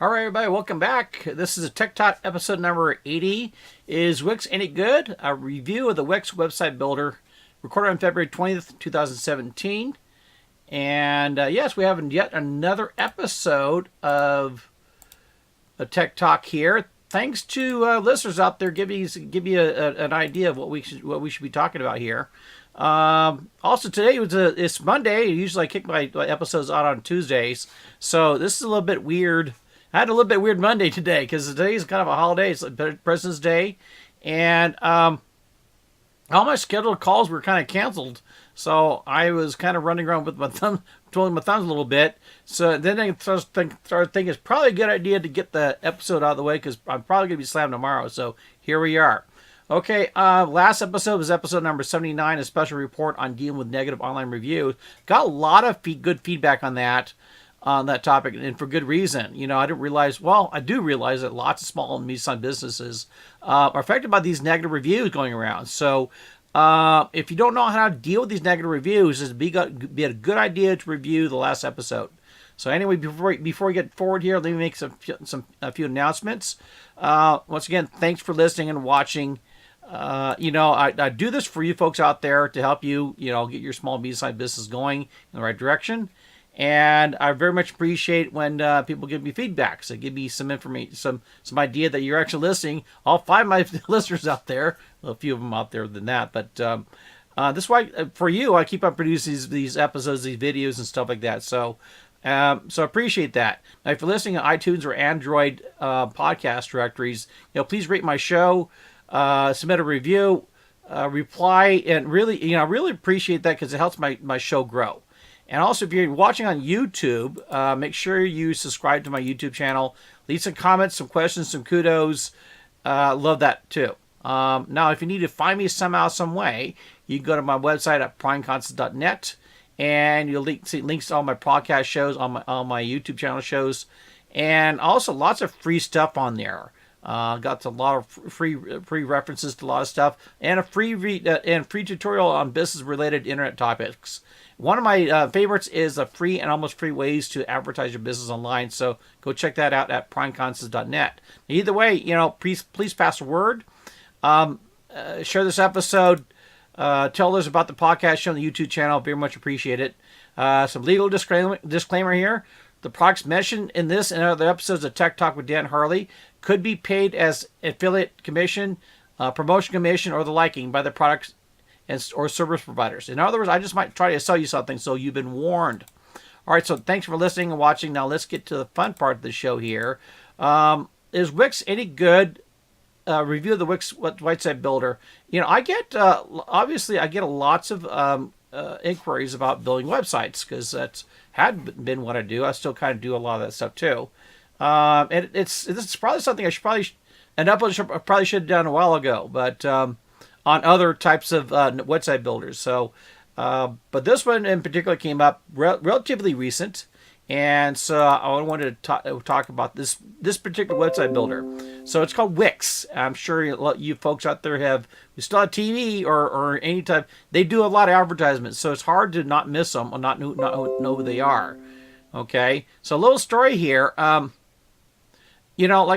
All right, everybody, welcome back. This is a Tech Talk episode number 80. Is Wix any good? A review of the Wix website builder, recorded on February 20th, 2017. And yes, we have yet another episode of a Tech Talk here. Thanks to listeners out there, give you an idea of what we should be talking about here. Also, today it's Monday. Usually I kick my episodes out on Tuesdays, so this is a little bit weird. I had a little bit weird Monday today because today is kind of a holiday. It's like President's Day, and all my scheduled calls were kind of canceled. So I was kind of running around with my thumb, twiddling my thumbs a little bit. So then I started thinking it's probably a good idea to get the episode out of the way because I'm probably going to be slammed tomorrow. So here we are. Okay, last episode was episode number 79, a special report on dealing with negative online reviews. Got a lot of good feedback on that topic, and for good reason. You know, I do realize that lots of small and medium-sized businesses are affected by these negative reviews going around. So if you don't know how to deal with these negative reviews, it'd be a good idea to review the last episode. So anyway, before we get forward here, let me make a few announcements. Once again, thanks for listening and watching. I do this for you folks out there to help you, get your small medium-sized business going in the right direction. And I very much appreciate when people give me feedback. So give me some information, some idea that you're actually listening. All 5 of my listeners out there, well, a few of them out there than that. But this is why, for you, I keep on producing these episodes, these videos, and stuff like that. So appreciate that. Now, if you're listening on iTunes or Android podcast directories, please rate my show, submit a review, reply, and really, I really appreciate that because it helps my show grow. And also, if you're watching on YouTube, make sure you subscribe to my YouTube channel. Leave some comments, some questions, some kudos. Love that too. Now, if you need to find me somehow, some way, you can go to my website at primeconcepts.net, and you'll see links to all my podcast shows, all my YouTube channel shows, and also lots of free stuff on there. Got a lot of free references to a lot of stuff, and a free tutorial on business-related internet topics. One of my favorites is the free and almost free ways to advertise your business online. So go check that out at primeconcepts.net. Either way, please pass the word. Share this episode. Tell others about the podcast show on the YouTube channel. Very much appreciate it. Some legal disclaimer here. The products mentioned in this and other episodes of Tech Talk with Dan Harley could be paid as affiliate commission, promotion commission, or the liking by the products or service providers. In other words, I just might try to sell you something, so you've been warned. All right, so thanks for listening and watching. Now let's get to the fun part of the show here. Is Wix any good? Review of the Wix website builder. I get obviously I get lots of inquiries about building websites because that's had been what I do. I still kind of do a lot of that stuff too. And it's probably something I probably should have done a while ago, but on other types of website builders. So, but this one in particular came up relatively recent, and so I wanted to talk about this particular website builder. So it's called Wix. I'm sure you folks out there you still have TV or any type. They do a lot of advertisements, so it's hard to not miss them or not know who they are. Okay, so a little story here. Like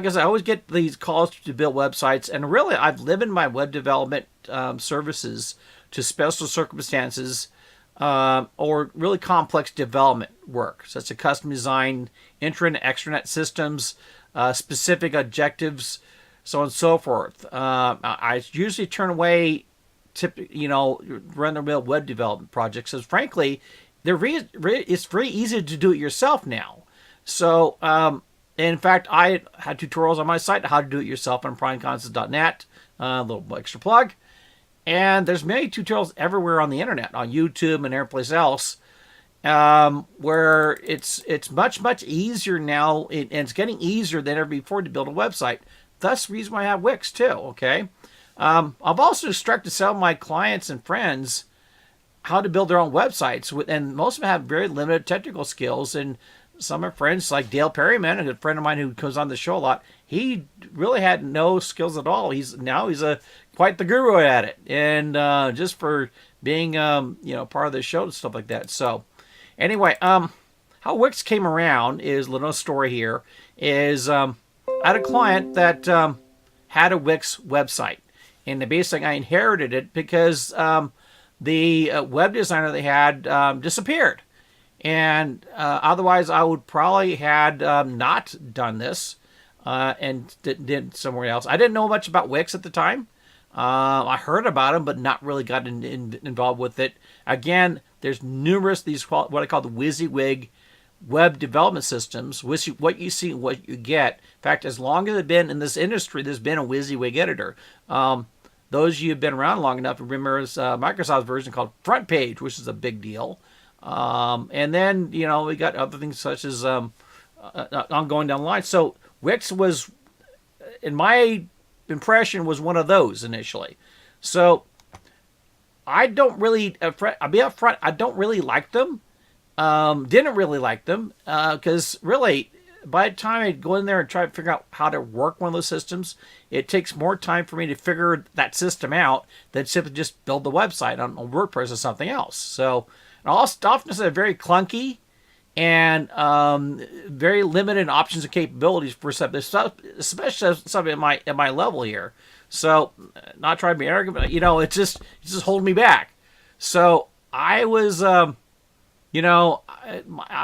I said, I always get these calls to build websites, and really, I've limited my web development services to special circumstances or really complex development work, such as custom design, intranet, extranet systems, specific objectives, so on and so forth. I usually turn away, run-of-the-mill web development projects, because frankly, it's very easy to do it yourself now. So, in fact, I had tutorials on my site on how to do it yourself on primeconcepts.net, a little extra plug. And there's many tutorials everywhere on the internet, on YouTube and every place else, where it's much, much easier now, and it's getting easier than ever before to build a website. That's the reason why I have Wix too, okay? I've also instructed some of my clients and friends how to build their own websites, and most of them have very limited technical skills, and some of my friends, like Dale Perryman, a good friend of mine who comes on the show a lot, he really had no skills at all. He's quite the guru at it, and just for being part of the show and stuff like that. So anyway, how Wix came around is a little story here. is I had a client that had a Wix website, and basically I inherited it because the web designer they had disappeared. And otherwise, I would probably had not done this and did somewhere else. I didn't know much about Wix at the time. I heard about them, but not really got involved with it. Again, there's numerous what I call the WYSIWYG web development systems. What you see, what you get. In fact, as long as I've been in this industry, there's been a WYSIWYG editor. Those of you who've been around long enough remember Microsoft's version called Front Page, which is a big deal. And then, we got other things such as ongoing down the line. So Wix was, in my impression, was one of those initially. So I don't really, I'll be upfront, I don't really like them. Didn't really like them because really, by the time I go in there and try to figure out how to work one of those systems, it takes more time for me to figure that system out than simply just build the website on WordPress or something else. So, all stuff is very clunky and very limited options and capabilities for something, especially something at my level here. So, not trying to be arrogant, but it's just holding me back. So I was, I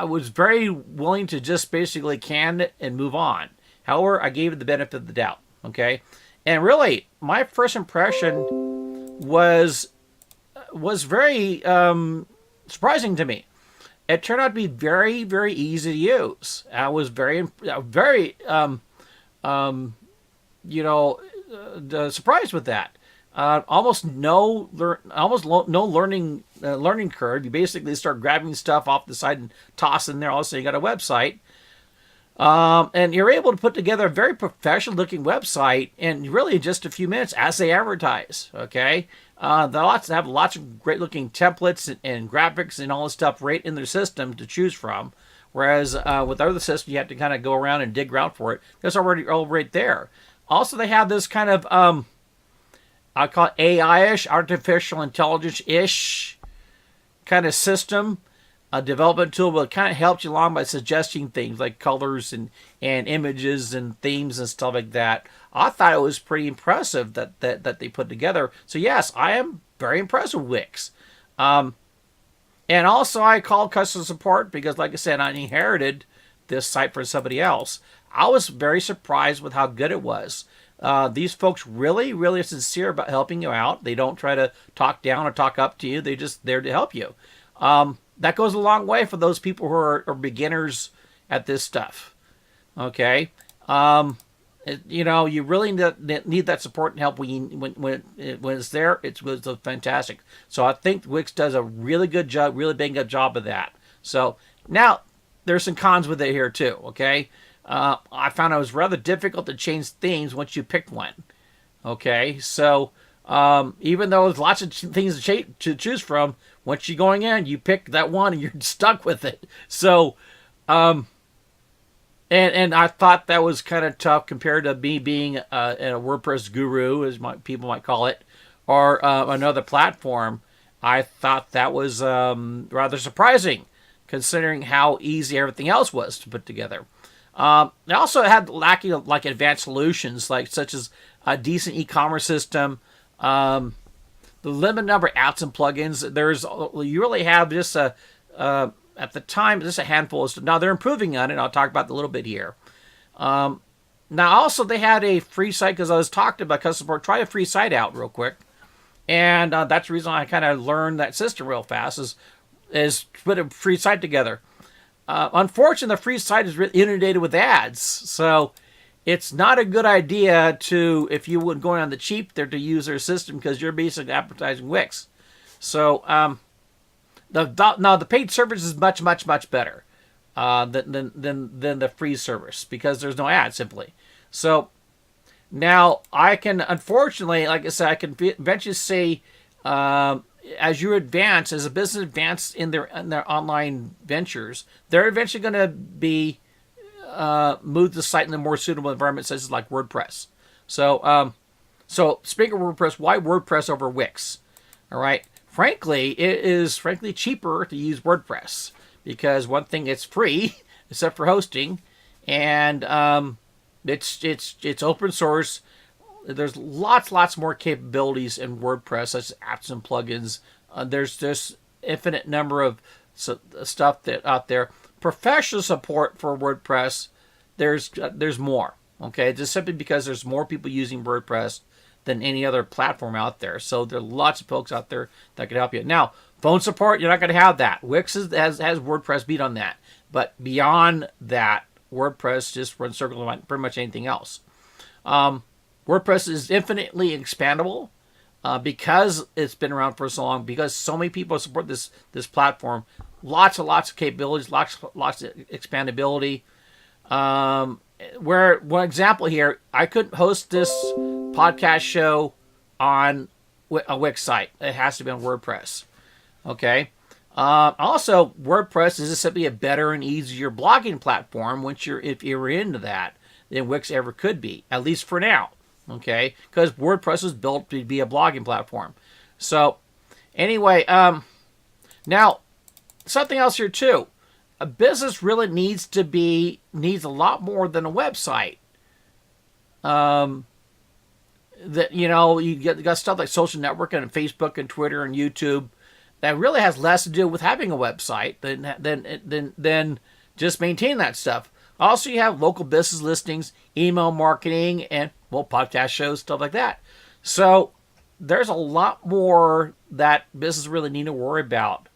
was very willing to just basically can it and move on. However, I gave it the benefit of the doubt. Okay, and really, my first impression was very surprising to me. It turned out to be very, very easy to use. I was very surprised with that. Almost no learning curve. You basically start grabbing stuff off the side and tossing there. All of a sudden, you got a website, and you're able to put together a very professional looking website in really just a few minutes, as they advertise. Okay. They have lots of great looking templates and graphics and all this stuff right in their system to choose from. Whereas with other systems, you have to kind of go around and dig around for it. That's already all right there. Also, they have this kind of, I call it AI-ish, artificial intelligence-ish kind of system, a development tool, but it kind of helps you along by suggesting things like colors and images and themes and stuff like that. I thought it was pretty impressive that they put together. So yes, I am very impressed with Wix. And also I called customer support because, like I said, I inherited this site from somebody else. I was very surprised with how good it was. These folks really, really are sincere about helping you out. They don't try to talk down or talk up to you. They're just there to help you. That goes a long way for those people who are beginners at this stuff. Okay. You really need that support and help when it's there. It's fantastic. So I think Wix does a really good job, really big job of that. So now there's some cons with it here too. Okay, I found it was rather difficult to change themes once you picked one. Okay, so even though there's lots of things to choose from, once you're going in, you pick that one and you're stuck with it. So. And I thought that was kind of tough compared to me being a WordPress guru, as people might call it, or another platform. I thought that was rather surprising, considering how easy everything else was to put together. They also had lacking of like advanced solutions, such as a decent e-commerce system, the limited number of apps and plugins. You really have just at the time, just a handful of stuff. Now, they're improving on it. I'll talk about that a little bit here. Now, also, they had a free site, because I was talking about customer support. Try a free site out real quick. And that's the reason I kind of learned that system real fast, is put a free site together. Unfortunately, the free site is really inundated with ads. So it's not a good idea if you would go on the cheap there to use their system, because you're basically advertising Wix. So, the paid service is much, much, much better than the free service, because there's no ad simply. So now I can, unfortunately, like I said, I can eventually see as you advance, as a business advances in their online ventures, they're eventually going to be move the site in a more suitable environment, such as like WordPress. So speaking of WordPress, why WordPress over Wix? All right. Frankly, it is cheaper to use WordPress, because one thing, it's free except for hosting, and it's open source. There's lots more capabilities in WordPress, such as apps and plugins. There's just infinite number of stuff that out there. Professional support for WordPress, there's more. Okay, just simply because there's more people using WordPress than any other platform out there. So there are lots of folks out there that can help you. Now, phone support, you're not going to have that. Wix has WordPress beat on that. But beyond that, WordPress just runs circles around pretty much anything else. WordPress is infinitely expandable because it's been around for so long, because so many people support this platform. Lots of capabilities, lots of expandability. Where one example here, I couldn't host this podcast show on a Wix site. It has to be on WordPress. Okay. Also, WordPress is just simply a better and easier blogging platform if you're into that than Wix ever could be, at least for now. Okay, because WordPress was built to be a blogging platform. So, anyway, now something else here too. A business really needs a lot more than a website. That you got stuff like social networking and Facebook and Twitter and YouTube that really has less to do with having a website than just maintaining that stuff. Also, you have local business listings, email marketing, and podcast shows, stuff like that. So there's a lot more that businesses really need to worry about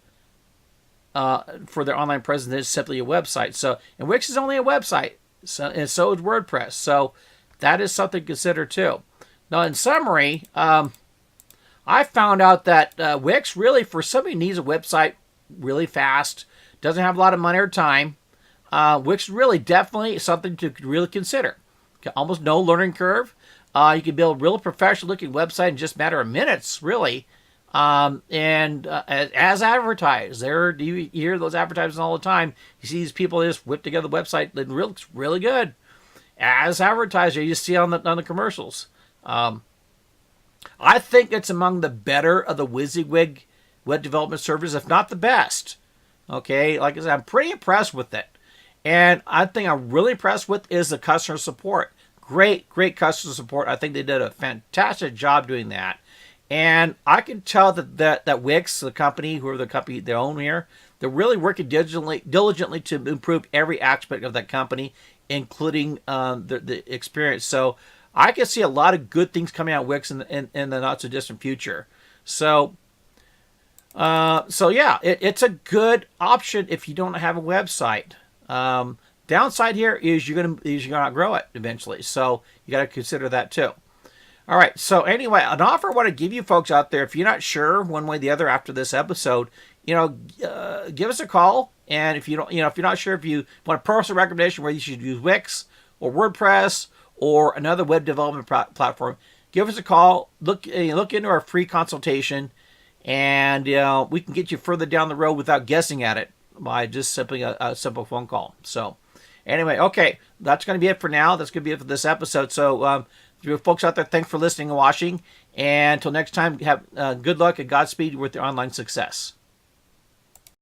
for their online presence than simply a website. So, and Wix is only a website, and so is WordPress. So that is something to consider too. Now, in summary, I found out that Wix really, for somebody who needs a website really fast, doesn't have a lot of money or time, Wix is really definitely something to really consider. Almost no learning curve. You can build a real professional-looking website in just a matter of minutes, really. And as advertised, you hear those advertisements all the time. You see these people just whip together the website that looks really good. As advertised, you see on the commercials. I think it's among the better of the WYSIWYG web development servers, if not the best. Okay, like I said, I'm pretty impressed with it. And I think I'm really impressed with is the customer support. Great customer support. I think they did a fantastic job doing that. And I can tell that Wix, the company, whoever the company they own here, they're really working diligently to improve every aspect of that company, including the experience. So I can see a lot of good things coming out of Wix in the not so distant future. So yeah, it's a good option if you don't have a website. Downside here is you're gonna outgrow it eventually. So you got to consider that too. All right. So anyway, an offer I want to give you folks out there, if you're not sure one way or the other after this episode, give us a call. And if you don't, if you're not sure if you want a personal recommendation whether you should use Wix or WordPress or another web development platform, give us a call. Look into our free consultation, and we can get you further down the road without guessing at it by just simply a simple phone call. So anyway, okay, that's going to be it for now. That's going to be it for this episode. So folks out there, thanks for listening and watching. And until next time, have good luck and Godspeed with your online success.